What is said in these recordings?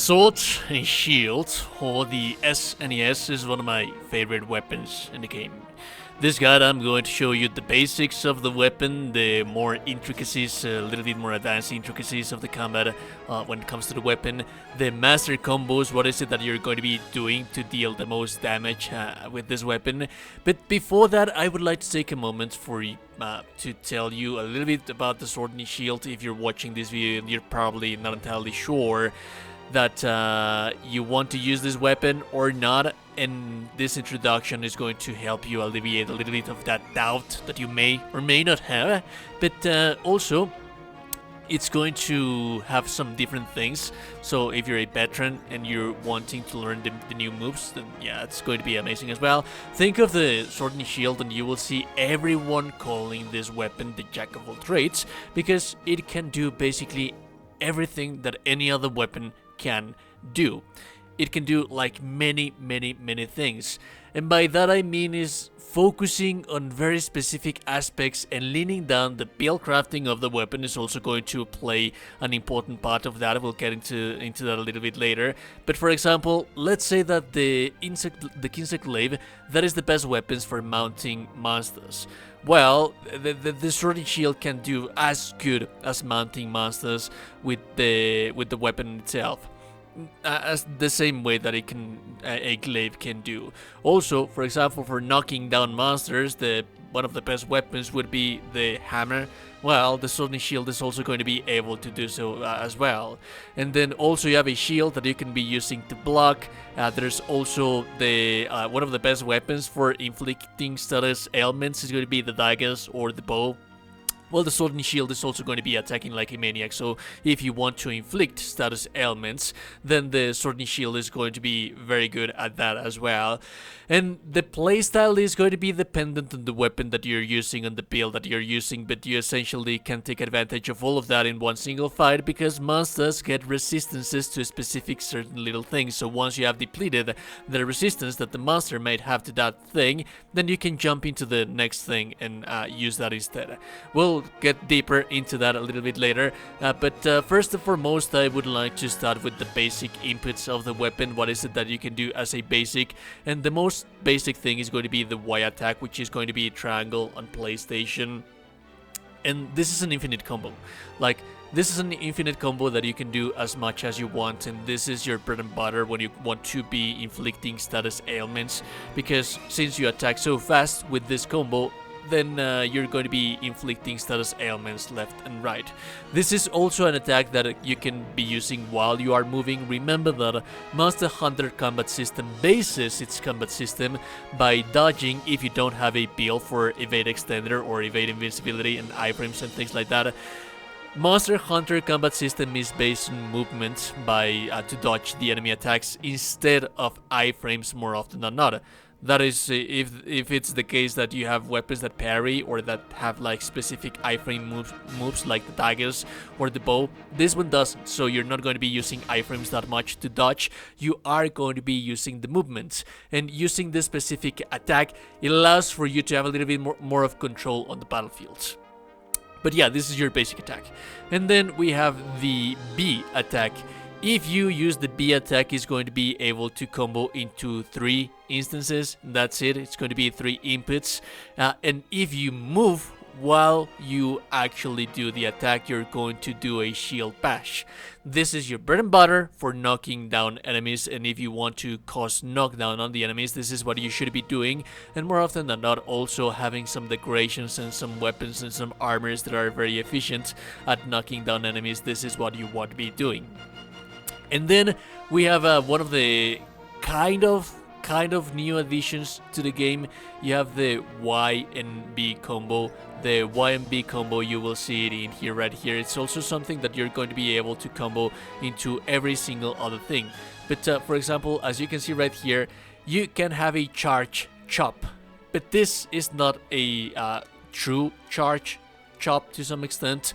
Sword and Shield, or the SNES, is one of my favorite weapons in the game. This guide I'm going to show you the basics of the weapon, the more intricacies, a little bit more advanced intricacies of the combat when it comes to the weapon, the master combos, what is it that you're going to be doing to deal the most damage with this weapon. But before that, I would like to take a moment for to tell you a little bit about the Sword and Shield. If you're watching this video and you're probably not entirely sure that you want to use this weapon or not, and this introduction is going to help you alleviate a little bit of that doubt that you may or may not have, but also it's going to have some different things. So if you're a veteran and you're wanting to learn the new moves, then yeah, it's going to be amazing as well. Think of the Sword and Shield and you will see everyone calling this weapon the Jack of all trades, because it can do basically everything that any other weapon can do. It can do like many things, and by that I mean is focusing on very specific aspects and leaning down. The build crafting of the weapon is also going to play an important part of that. We'll get into that a little bit later. But for example, let's say that the insect glaive, that is the best weapons for mounting monsters. Well, the Sword and Shield can do as good as mounting monsters with the weapon itself, as the same way that a glaive can do. Also, for example, for knocking down monsters, one of the best weapons would be the hammer. Well, the Sword and Shield is also going to be able to do so as well. And then also you have a shield that you can be using to block. There's also the one of the best weapons for inflicting status ailments is going to be the daggers or the bow. Well, the Sword and Shield is also going to be attacking like a maniac, so if you want to inflict status ailments, then the Sword and Shield is going to be very good at that as well. And the playstyle is going to be dependent on the weapon that you're using and the build that you're using, but you essentially can take advantage of all of that in one single fight, because monsters get resistances to specific certain little things. So once you have depleted the resistance that the monster might have to that thing, then you can jump into the next thing and use that instead. We'll get deeper into that a little bit later, but first and foremost, I would like to start with the basic inputs of the weapon. What is it that you can do as a basic? And the most basic thing is going to be the Y attack, which is going to be a triangle on PlayStation. And this is an infinite combo. Like, this is an infinite combo that you can do as much as you want, and this is your bread and butter when you want to be inflicting status ailments, because since you attack so fast with this combo, then you're going to be inflicting status ailments left and right. This is also an attack that you can be using while you are moving. Remember that Monster Hunter combat system bases its combat system by dodging if you don't have a build for evade extender or evade invincibility and iframes and things like that. Monster Hunter combat system is based on movement by to dodge the enemy attacks instead of iframes more often than not. That is, if it's the case that you have weapons that parry or that have like specific iframe moves like the daggers or the bow. This one doesn't, so you're not going to be using iframes that much to dodge. You are going to be using the movements, and using this specific attack, it allows for you to have a little bit more of control on the battlefield. But yeah, this is your basic attack. And then we have the B attack. If you use the B attack, it's going to be able to combo into 3 instances. That's it. It's going to be 3 inputs. And if you move while you actually do the attack, you're going to do a shield bash. This is your bread and butter for knocking down enemies, and if you want to cause knockdown on the enemies, this is what you should be doing. And more often than not, also having some decorations and some weapons and some armors that are very efficient at knocking down enemies. This is what you want to be doing. And then we have one of the kind of new additions to the game. You have the Y and B combo. The Y and B combo, you will see it in here, right here. It's also something that you're going to be able to combo into every single other thing. But for example, as you can see right here, you can have a charge chop. But this is not a true charge chop to some extent.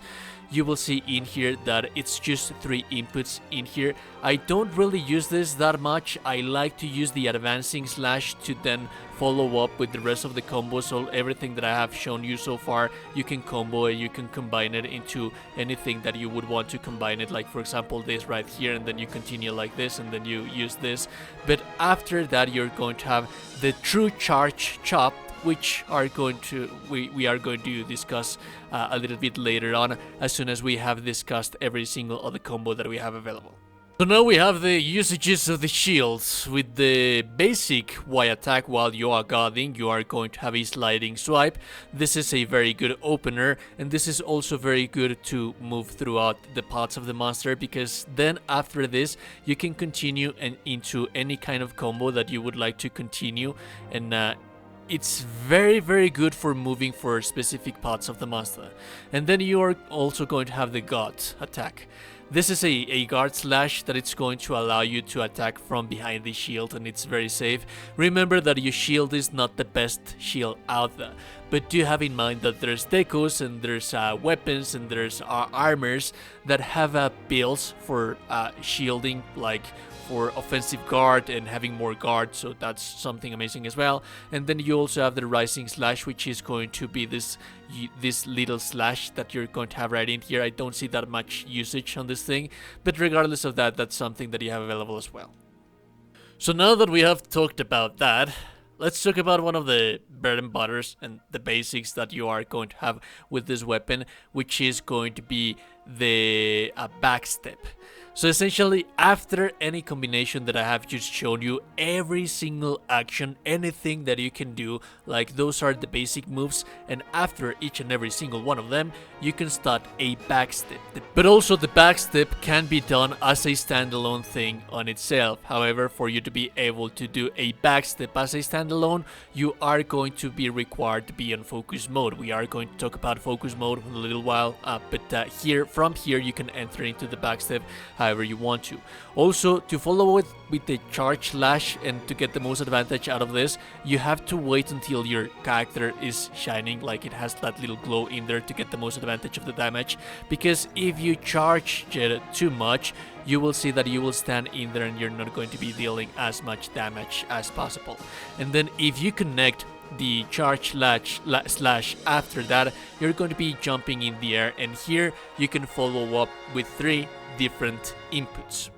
you will see in here that it's just 3 inputs in here. I don't really use this that much. I like to use the advancing slash to then follow up with the rest of the combos. So everything that I have shown you so far, you can combo it, you can combine it into anything that you would want to combine it, like for example this right here, and then you continue like this and then you use this. But after that you're going to have the true charge chop, which are going to we are going to discuss a little bit later on, as soon as we have discussed every single other combo that we have available. So now we have the usages of the shields. With the basic Y attack, while you are guarding, you are going to have a sliding swipe. This is a very good opener, and this is also very good to move throughout the parts of the monster, because then after this you can continue and into any kind of combo that you would like to continue, and it's very good for moving for specific parts of the monster. And then you are also going to have the guard attack. This is a guard slash that it's going to allow you to attack from behind the shield, and it's very safe. Remember that your shield is not the best shield out there, but do have in mind that there's decos and there's weapons and there's armors that have builds for shielding, like for offensive guard and having more guard, so that's something amazing as well. And then you also have the rising slash, which is going to be this little slash that you're going to have right in here. I don't see that much usage on this thing, but regardless of that, that's something that you have available as well. So now that we have talked about that, let's talk about one of the bread and butters and the basics that you are going to have with this weapon, which is going to be the backstep. So essentially, after any combination that I have just shown you, every single action, anything that you can do, like those are the basic moves, and after each and every single one of them, you can start a backstep. But also the backstep can be done as a standalone thing on itself. However, for you to be able to do a backstep as a standalone, you are going to be required to be in focus mode. We are going to talk about focus mode in a little while, but from here you can enter into the backstep however you want to. Also, to follow it with the charge slash and to get the most advantage out of this, you have to wait until your character is shining, like it has that little glow in there, to get the most advantage of the damage. Because if you charge it too much, you will see that you will stand in there and you're not going to be dealing as much damage as possible. And then if you connect the charge slash after that, you're going to be jumping in the air, and here you can follow up with 3 different inputs.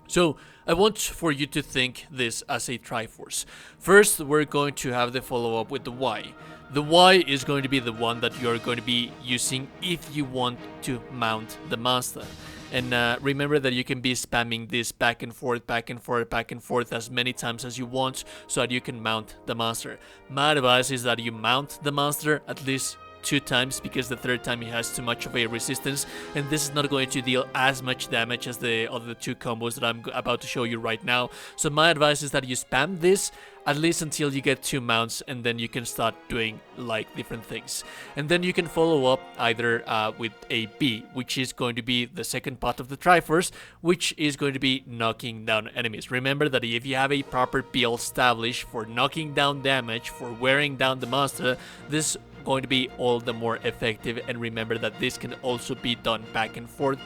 So I want for you to think this as a Triforce. First, we're going to have the follow-up with the Y. The Y is going to be the one that you're going to be using if you want to mount the monster. And remember that you can be spamming this back and forth as many times as you want, so that you can mount the monster. My advice is that you mount the monster at least 2 times, because the 3rd time he has too much of a resistance, and this is not going to deal as much damage as the other 2 combos that I'm about to show you right now. So my advice is that you spam this at least until you get 2 mounts, and then you can start doing like different things. And then you can follow up either with a B, which is going to be the second part of the Triforce, which is going to be knocking down enemies. Remember that if you have a proper build established for knocking down damage, for wearing down the monster, this going to be all the more effective. And remember that this can also be done back and forth.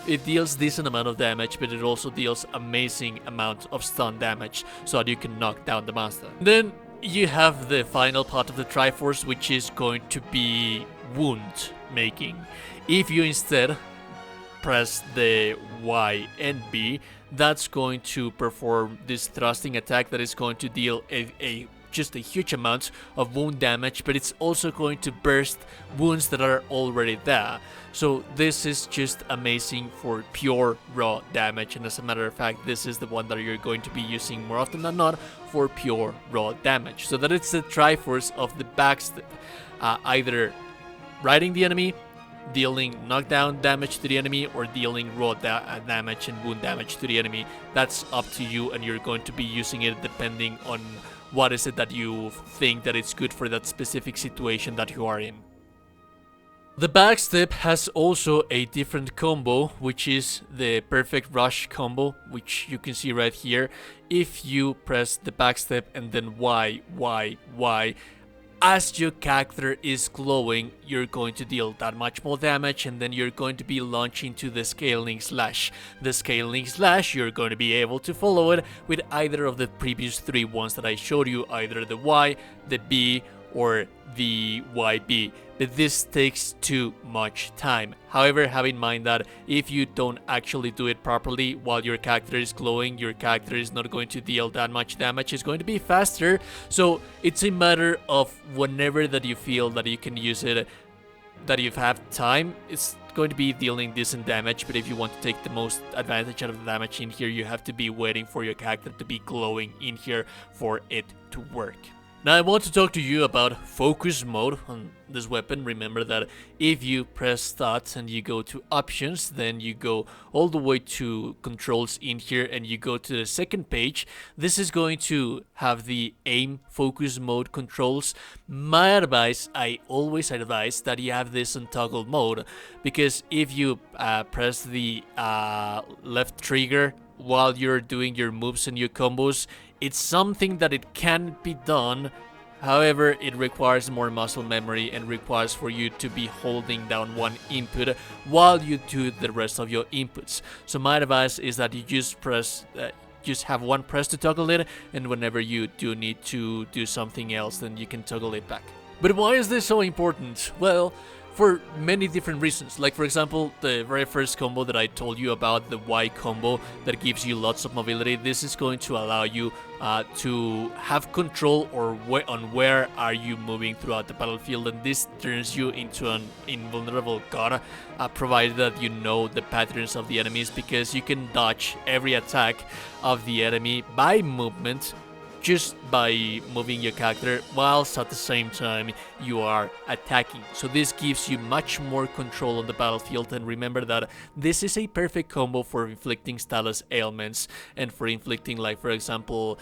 It deals decent amount of damage, but it also deals amazing amount of stun damage, so that you can knock down the monster. Then you have the final part of the Triforce, which is going to be wound making. If you instead press the Y and B, that's going to perform this thrusting attack that is going to deal just a huge amount of wound damage, but it's also going to burst wounds that are already there. So this is just amazing for pure raw damage, and as a matter of fact, this is the one that you're going to be using more often than not for pure raw damage. So that it's the Triforce of the backstep, either riding the enemy, dealing knockdown damage to the enemy, or dealing raw damage and wound damage to the enemy. That's up to you, and you're going to be using it depending on what is it that you think that it's good for that specific situation that you are in. The backstep has also a different combo, which is the perfect rush combo, which you can see right here. If you press the backstep and then Y, as your character is glowing, you're going to deal that much more damage, and then you're going to be launching to the scaling slash. The scaling slash, you're going to be able to follow it with either of the previous 3 ones that I showed you, either the Y, the B, or the YB. But this takes too much time. However, have in mind that if you don't actually do it properly while your character is glowing, your character is not going to deal that much damage. It's going to be faster. So it's a matter of whenever that you feel that you can use it, that you have time, it's going to be dealing decent damage. But if you want to take the most advantage out of the damage in here, you have to be waiting for your character to be glowing in here for it to work. Now I want to talk to you about focus mode on this weapon. Remember that if you press start and you go to options, then you go all the way to controls in here and you go to the second page. This is going to have the aim focus mode controls. My advice, I always advise that you have this on toggle mode, because if you press the left trigger while you're doing your moves and your combos, it's something that it can be done. However, it requires more muscle memory and requires for you to be holding down one input while you do the rest of your inputs. So my advice is that you just have one press to toggle it, and whenever you do need to do something else, then you can toggle it back. But why is this so important? Well, for many different reasons. Like for example, the very first combo that I told you about, the Y combo that gives you lots of mobility. This is going to allow you to have control on where are you moving throughout the battlefield, and this turns you into an invulnerable god, provided that you know the patterns of the enemies, because you can dodge every attack of the enemy by movement, just by moving your character, whilst at the same time you are attacking. So this gives you much more control on the battlefield, and remember that this is a perfect combo for inflicting status ailments and for inflicting, like for example,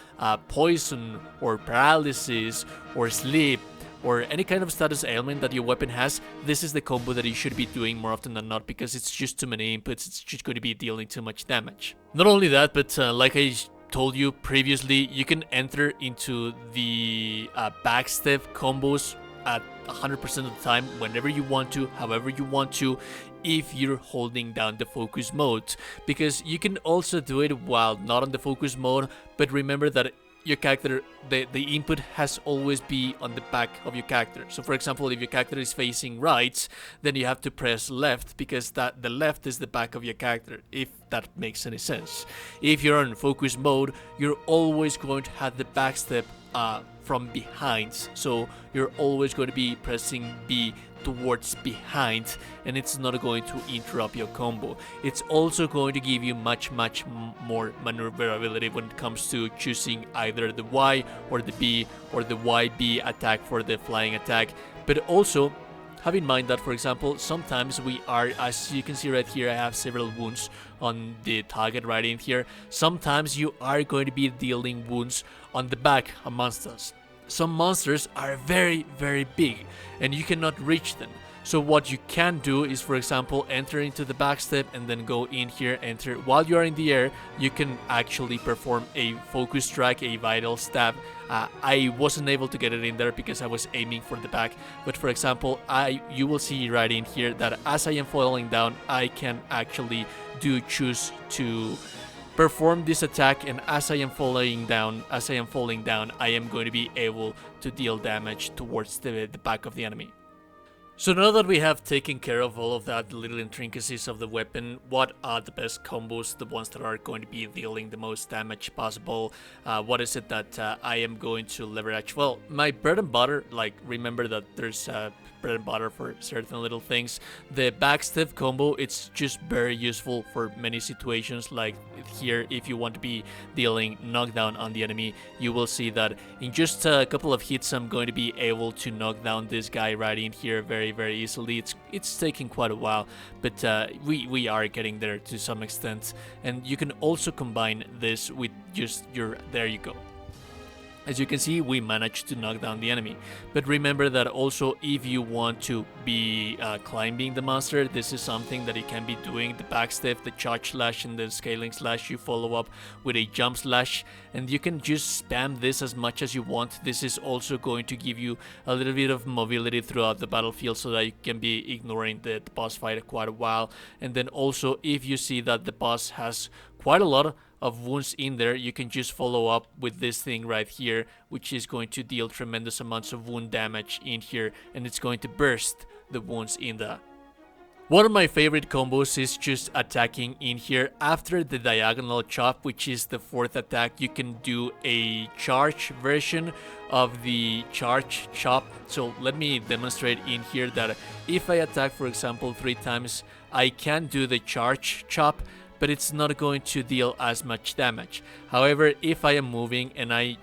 poison or paralysis or sleep or any kind of status ailment that your weapon has. This is the combo that you should be doing more often than not, because it's just too many inputs, it's just going to be dealing too much damage. Not only that, but like I told you previously, you can enter into the backstep combos at 100% of the time, whenever you want to, however you want to, if you're holding down the focus mode, because you can also do it while not on the focus mode. But remember that your character, the input has always be on the back of your character. So for example, if your character is facing right, then you have to press left, because that the left is the back of your character, if that makes any sense. If you're on focus mode, you're always going to have the backstep from behind, so you're always going to be pressing B towards behind, and it's not going to interrupt your combo. It's also going to give you much more maneuverability when it comes to choosing either the Y or the B or the YB attack for the flying attack. But also have in mind that, for example, sometimes we are, as you can see right here, I have several wounds on the target right in here. Sometimes you are going to be dealing wounds on the back of monsters. Some monsters are very big and you cannot reach them. So what you can do is, for example, enter into the backstep and then go in here, enter. While you are in the air, you can actually perform a focus strike, a vital stab. I wasn't able to get it in there because I was aiming for the back. But for example, you will see right in here that as I am falling down, I can actually choose to perform this attack, and as I am falling down, I am going to be able to deal damage towards the back of the enemy. So now that we have taken care of all of that, the little intricacies of the weapon, what are the best combos, the ones that are going to be dealing the most damage possible? What is it that I am going to leverage? Well, my bread and butter, like, remember that there's bread and butter for certain little things. The backstep combo, it's just very useful for many situations, like here, if you want to be dealing knockdown on the enemy, you will see that in just a couple of hits, I'm going to be able to knock down this guy right in here very easily. It's taking quite a while, but we are getting there to some extent. And you can also combine this with just there you go. As you can see, we managed to knock down the enemy. But remember that also if you want to be climbing the monster, this is something that you can be doing. The backstep, the charge slash, and the scaling slash, you follow up with a jump slash. And you can just spam this as much as you want. This is also going to give you a little bit of mobility throughout the battlefield so that you can be ignoring the boss fight quite a while. And then also if you see that the boss has quite a lot of wounds in there, you can just follow up with this thing right here, which is going to deal tremendous amounts of wound damage in here, and it's going to burst the wounds in there. One of my favorite combos is just attacking in here after the diagonal chop, which is the 4th attack. You can do a charge version of the charge chop. So let me demonstrate in here that if I attack, for example, 3 times, I can do the charge chop, but it's not going to deal as much damage. However, if I am moving and I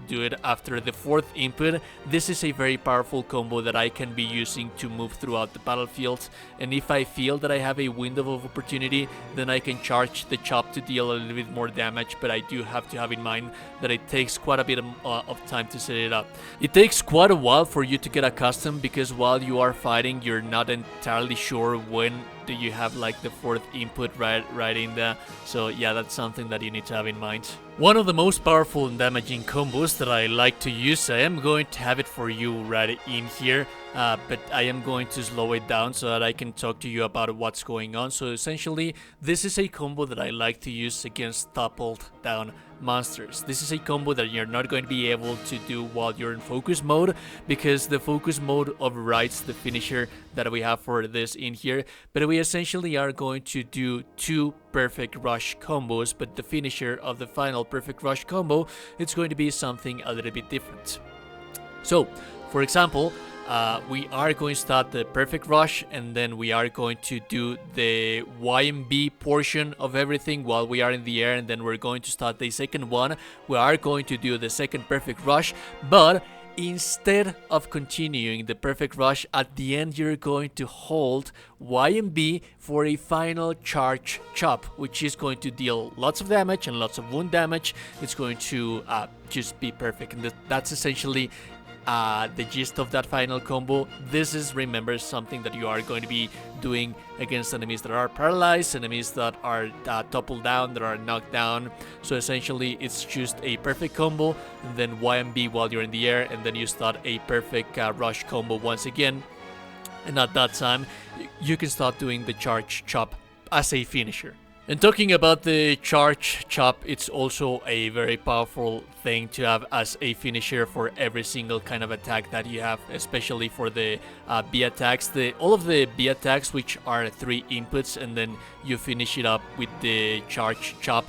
do it after the 4th input, this is a very powerful combo that I can be using to move throughout the battlefield. And if I feel that I have a window of opportunity, then I can charge the chop to deal a little bit more damage, but I do have to have in mind that it takes quite a bit of time to set it up. It takes quite a while for you to get accustomed, because while you are fighting, you're not entirely sure when do you have like the 4th input right in there. So yeah, that's something that you need to have in mind. One of the most powerful and damaging combos that I like to use, I am going to have it for you right in here, but I am going to slow it down so that I can talk to you about what's going on. So essentially, this is a combo that I like to use against toppled down monsters. This is a combo that you're not going to be able to do while you're in focus mode, because the focus mode overrides the finisher that we have for this in here. But we essentially are going to do 2 perfect rush combos, but the finisher of the final perfect rush combo, it's going to be something a little bit different. So for example, we are going to start the perfect rush, and then we are going to do the YMB portion of everything while we are in the air, and then we're going to start the second one. We are going to do the second perfect rush, but instead of continuing the perfect rush, at the end you're going to hold YMB for a final charge chop, which is going to deal lots of damage and lots of wound damage. It's going to just be perfect, and that's essentially the gist of that final combo. This is, remember, something that you are going to be doing against enemies that are paralyzed, enemies that are toppled down, that are knocked down. So essentially it's just a perfect combo, and then YMB while you're in the air, and then you start a perfect rush combo once again, and at that time you can start doing the charge chop as a finisher. And talking about the charge chop, it's also a very powerful thing to have as a finisher for every single kind of attack that you have, especially for the B attacks. All of the B attacks, which are 3 inputs, and then you finish it up with the charge chop.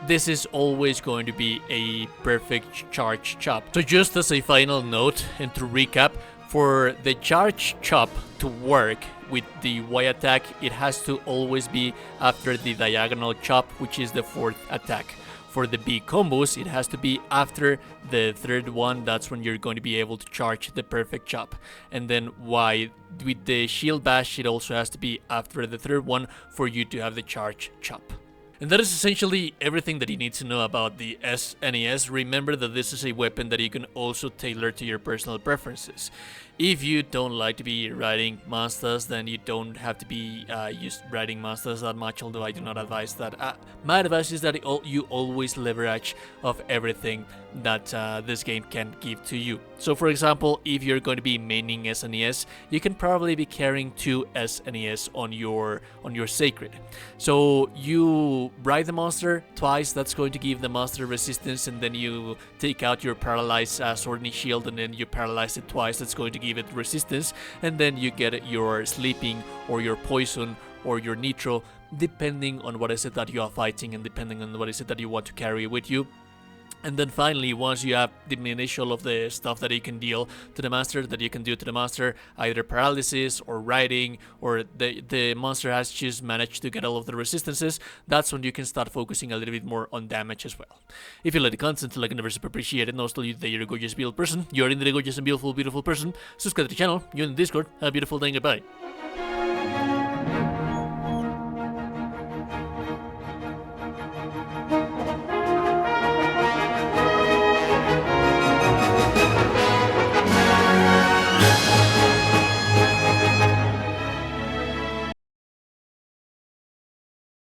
This is always going to be a perfect charge chop. So just as a final note and to recap, for the charge chop to work with the Y attack, it has to always be after the diagonal chop, which is the 4th attack. For the B combos, it has to be after the 3rd one. That's when you're going to be able to charge the perfect chop. And then Y with the shield bash, it also has to be after the 3rd one for you to have the charge chop. And that is essentially everything that you need to know about the SNES. Remember that this is a weapon that you can also tailor to your personal preferences. If you don't like to be riding monsters, then you don't have to be riding monsters that much, although I do not advise that. My advice is that you always leverage of everything that this game can give to you. So for example, if you're going to be maining SNES, you can probably be carrying 2 SNES on your sacred. So you ride the monster twice, that's going to give the monster resistance, and then you take out your paralyzed sword and shield, and then you paralyze it twice, that's going to give it resistance, and then you get your sleeping or your poison or your nitro, depending on what is it that you are fighting and depending on what is it that you want to carry with you. And then finally, once you have diminished all of the stuff that you can deal to the master, that you can do to the master, either paralysis or riding, or the monster has just managed to get all of the resistances, that's when you can start focusing a little bit more on damage as well. If you like the content, like and never super appreciate it, and also you that you're a gorgeous, beautiful person, you're in the gorgeous and beautiful person, subscribe to the channel, you're in the Discord, have a beautiful day, goodbye.